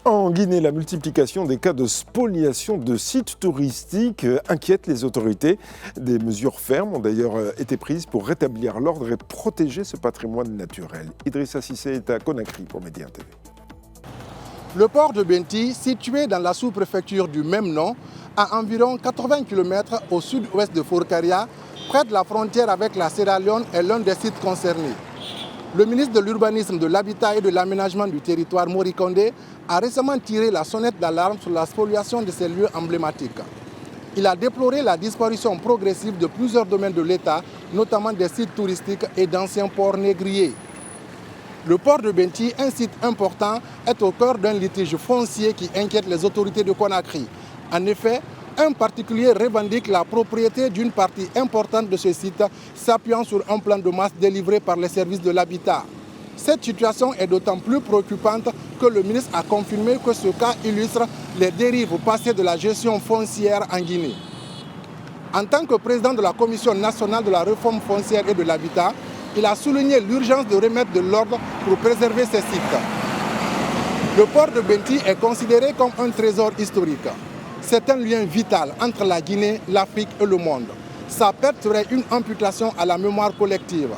En Guinée, la multiplication des cas de spoliation de sites touristiques inquiète les autorités. Des mesures fermes ont d'ailleurs été prises pour rétablir l'ordre et protéger ce patrimoine naturel. Idrissa Cissé est à Conakry pour Média TV. Le port de Benti, situé dans la sous-préfecture du même nom, à environ 80 km au sud-ouest de Forcaria, près de la frontière avec la Sierra Leone, est l'un des sites concernés. Le ministre de l'Urbanisme, de l'Habitat et de l'Aménagement du territoire, Mori Kondé, a récemment tiré la sonnette d'alarme sur la spoliation de ces lieux emblématiques. Il a déploré la disparition progressive de plusieurs domaines de l'État, notamment des sites touristiques et d'anciens ports négriers. Le port de Benti, un site important, est au cœur d'un litige foncier qui inquiète les autorités de Conakry. En effet, un particulier revendique la propriété d'une partie importante de ce site, s'appuyant sur un plan de masse délivré par les services de l'habitat. Cette situation est d'autant plus préoccupante que le ministre a confirmé que ce cas illustre les dérives passées de la gestion foncière en Guinée. En tant que président de la Commission nationale de la réforme foncière et de l'habitat, il a souligné l'urgence de remettre de l'ordre pour préserver ces sites. Le port de Benti est considéré comme un trésor historique. C'est un lien vital entre la Guinée, l'Afrique et le monde. Sa perte serait une amputation à la mémoire collective.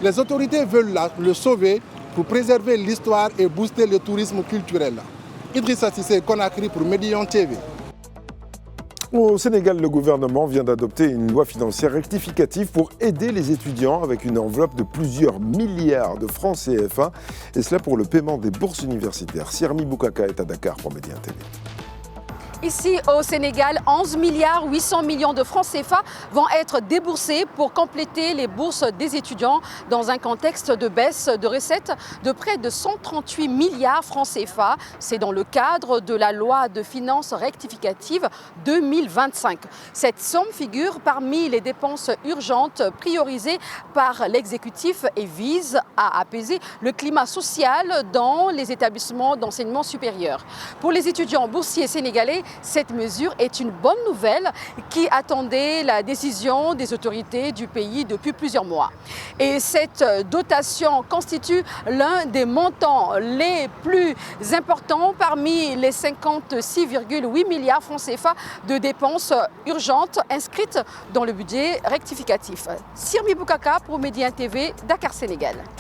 Les autorités veulent le sauver pour préserver l'histoire et booster le tourisme culturel. Idrissa Cissé, Conakry pour Média TV. Au Sénégal, le gouvernement vient d'adopter une loi financière rectificative pour aider les étudiants avec une enveloppe de plusieurs milliards de francs CFA, et cela pour le paiement des bourses universitaires. Sirmi Boukaka est à Dakar pour Média TV. Ici au Sénégal, 11 milliards 800 millions de francs CFA vont être déboursés pour compléter les bourses des étudiants dans un contexte de baisse de recettes de près de 138 milliards francs CFA. C'est dans le cadre de la loi de finances rectificative 2025. Cette somme figure parmi les dépenses urgentes priorisées par l'exécutif et vise à apaiser le climat social dans les établissements d'enseignement supérieur. Pour les étudiants boursiers sénégalais, cette mesure est une bonne nouvelle qui attendait la décision des autorités du pays depuis plusieurs mois. Et cette dotation constitue l'un des montants les plus importants parmi les 56,8 milliards francs CFA de dépenses urgentes inscrites dans le budget rectificatif. Sirmi Boukaka pour Média TV, Dakar, Sénégal.